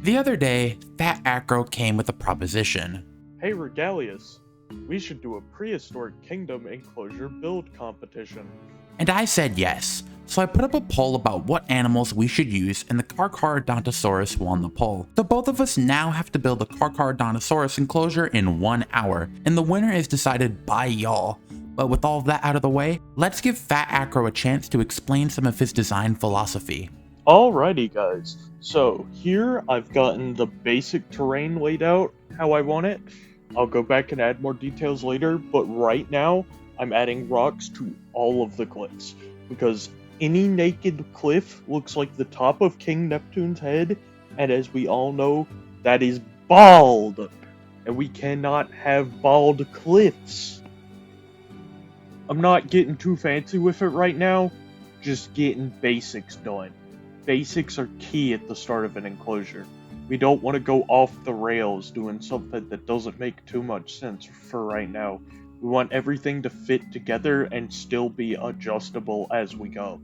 The other day, Fat Acro came with a proposition. Hey Regalius, we should do a prehistoric kingdom enclosure build competition. And I said yes, so I put up a poll about what animals we should use, and the Carcharodontosaurus won the poll. So both of us now have to build a Carcharodontosaurus enclosure in 1 hour, and the winner is decided by y'all. But with all of that out of the way, let's give Fat Acro a chance to explain some of his design philosophy. Alrighty guys, so here I've gotten the basic terrain laid out how I want it. I'll go back and add more details later, but right now I'm adding rocks to all of the cliffs, because any naked cliff looks like the top of King Neptune's head, and as we all know, that is bald, and we cannot have bald cliffs. I'm not getting too fancy with it right now, just getting basics done. Basics are key at the start of an enclosure. We don't want to go off the rails doing something that doesn't make too much sense for right now. We want everything to fit together and still be adjustable as we go.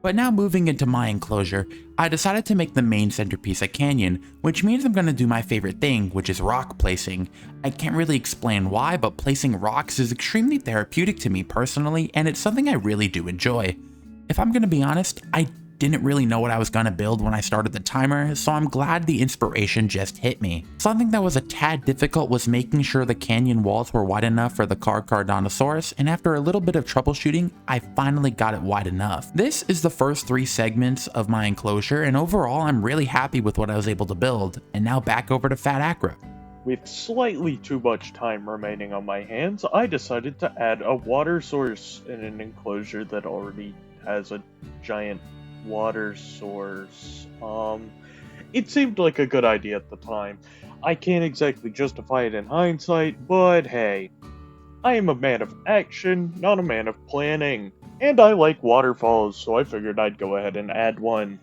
But now moving into my enclosure, I decided to make the main centerpiece a canyon, which means I'm going to do my favorite thing, which is rock placing. I can't really explain why, but placing rocks is extremely therapeutic to me personally, and it's something I really do enjoy. If I'm going to be honest, I didn't really know what I was going to build when I started the timer, so I'm glad the inspiration just hit me. Something that was a tad difficult was making sure the canyon walls were wide enough for the Carcharodontosaurus, and after a little bit of troubleshooting, I finally got it wide enough. This is the first 3 segments of my enclosure, and overall I'm really happy with what I was able to build. And now back over to Fat Acro. With slightly too much time remaining on my hands, I decided to add a water source in an enclosure that already has a giant water source. It seemed like a good idea at the time. I can't exactly justify it in hindsight, but hey, I am a man of action, not a man of planning. And I like waterfalls, so I figured I'd go ahead and add one.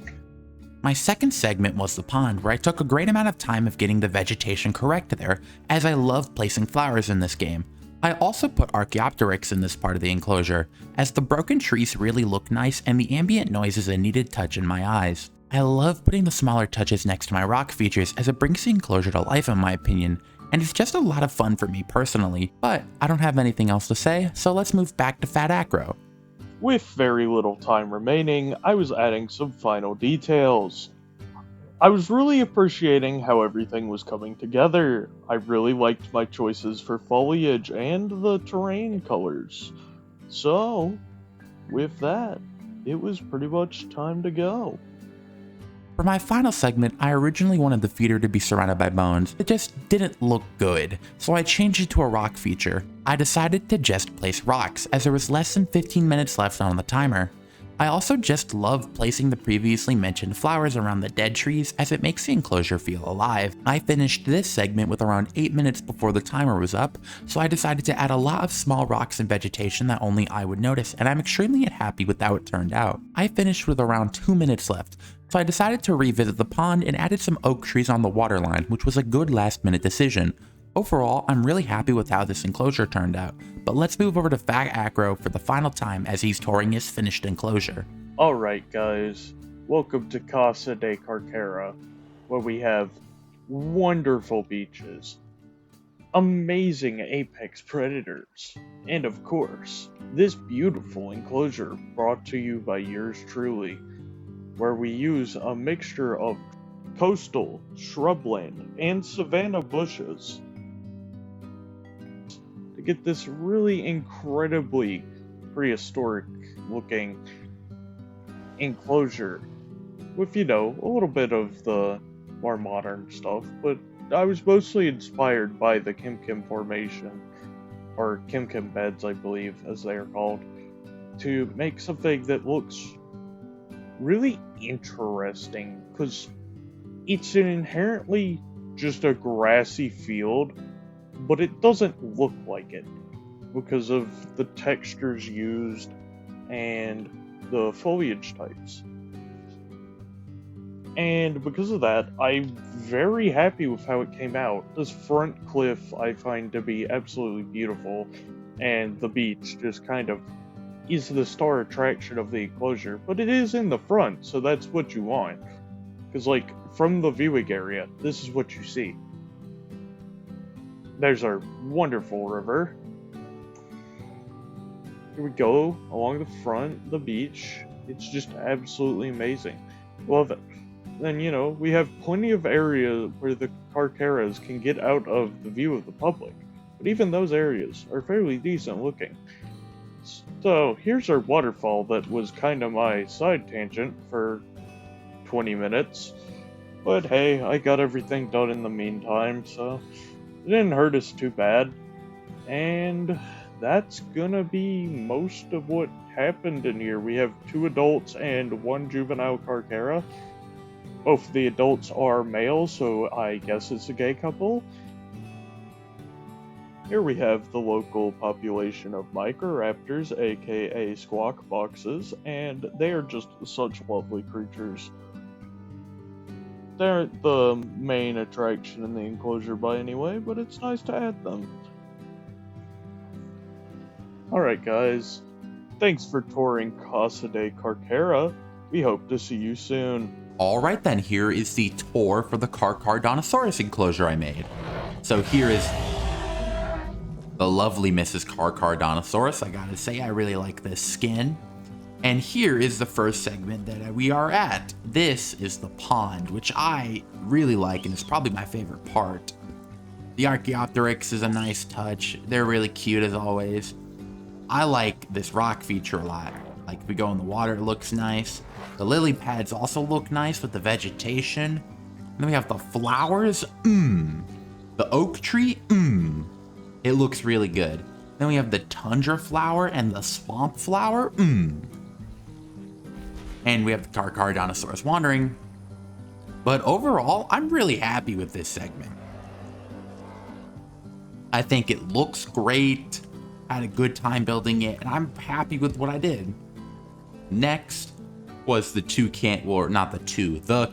My second segment was the pond, where I took a great amount of time of getting the vegetation correct there, as I love placing flowers in this game. I also put Archaeopteryx in this part of the enclosure, as the broken trees really look nice and the ambient noise is a needed touch in my eyes. I love putting the smaller touches next to my rock features as it brings the enclosure to life in my opinion, and it's just a lot of fun for me personally, but I don't have anything else to say, so let's move back to Fat Acro. With very little time remaining, I was adding some final details. I was really appreciating how everything was coming together. I really liked my choices for foliage and the terrain colors. So, with that, it was pretty much time to go. For my final segment, I originally wanted the feeder to be surrounded by bones. It just didn't look good, so I changed it to a rock feature. I decided to just place rocks, as there was less than 15 minutes left on the timer. I also just love placing the previously mentioned flowers around the dead trees as it makes the enclosure feel alive. I finished this segment with around 8 minutes before the timer was up, so I decided to add a lot of small rocks and vegetation that only I would notice, and I'm extremely happy with how it turned out. I finished with around 2 minutes left, so I decided to revisit the pond and added some oak trees on the waterline, which was a good last minute decision. Overall, I'm really happy with how this enclosure turned out, but let's move over to Fat Acro for the final time as he's touring his finished enclosure. Alright guys, welcome to Casa de Carcara, where we have wonderful beaches, amazing apex predators, and of course, this beautiful enclosure brought to you by yours truly, where we use a mixture of coastal, shrubland, and savanna bushes to get this really incredibly prehistoric looking enclosure with, you know, a little bit of the more modern stuff, but I was mostly inspired by the Kim Kim Formation, or Kim Kim Beds I believe as they are called, to make something that looks really interesting, because it's an inherently just a grassy field, but it doesn't look like it because of the textures used and the foliage types. And because of that, I'm very happy with how it came out. This front cliff I find to be absolutely beautiful, and the beach just kind of is the star attraction of the enclosure, but it is in the front, so that's what you want. Because, like, from the viewing area, this is what you see. There's our wonderful river. Here we go, along the front, the beach. It's just absolutely amazing. Love it. Then, you know, we have plenty of areas where the Carcharas can get out of the view of the public. But even those areas are fairly decent looking. So, here's our waterfall that was kind of my side tangent for 20 minutes. But hey, I got everything done in the meantime, so it didn't hurt us too bad. And that's gonna be most of what happened in here. We have 2 adults and 1 juvenile Carchara. Both of the adults are male, so I guess it's a gay couple. Here we have the local population of Microraptors, aka squawk boxes, and they are just such lovely creatures. They aren't the main attraction in the enclosure by any way, but it's nice to add them. Alright guys, thanks for touring Casa de Carchara. We hope to see you soon. Alright then, here is the tour for the Carcharodontosaurus enclosure I made. So here is the lovely Mrs. Carcharodontosaurus. I gotta say, I really like this skin. And here is the first segment that we are at. This is the pond, which I really like, and it's probably my favorite part. The Archaeopteryx is a nice touch. They're really cute as always. I like this rock feature a lot. Like, if we go in the water, it looks nice. The lily pads also look nice with the vegetation. And then we have the flowers. The oak tree. It looks really good. Then we have the tundra flower and the swamp flower. And we have the Carcharodontosaurus wandering. But overall, I'm really happy with this segment. I think it looks great. I had a good time building it, and I'm happy with what I did. Next was the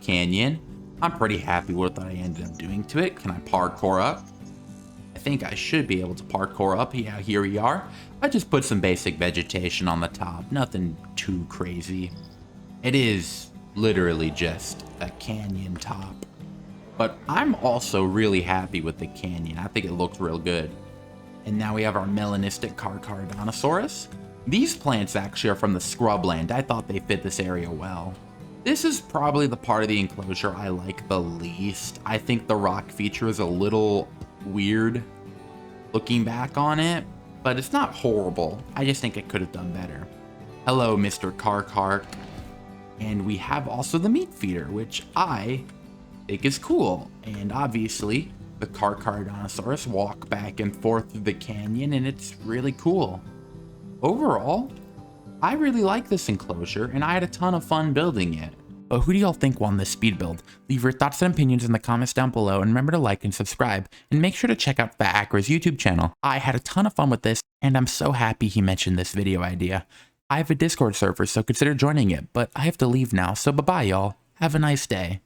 canyon. I'm pretty happy with what I ended up doing to it. Can I parkour up? I think I should be able to parkour up. Yeah, here we are. I just put some basic vegetation on the top. Nothing too crazy. It is literally just a canyon top. But I'm also really happy with the canyon. I think it looks real good. And now we have our melanistic Carcharodontosaurus. These plants actually are from the scrubland. I thought they fit this area well. This is probably the part of the enclosure I like the least. I think the rock feature is a little weird looking back on it, but it's not horrible. I just think it could have done better. Hello, Mr. Carcark. And we have also the meat feeder, which I think is cool. And obviously, the Carcharodontosaurus walk back and forth through the canyon, and it's really cool. Overall, I really like this enclosure, and I had a ton of fun building it. But who do y'all think won this speed build? Leave your thoughts and opinions in the comments down below, and remember to like and subscribe, and make sure to check out Fat Acra's YouTube channel. I had a ton of fun with this, and I'm so happy he mentioned this video idea. I have a Discord server, so consider joining it, but I have to leave now, so bye-bye y'all. Have a nice day.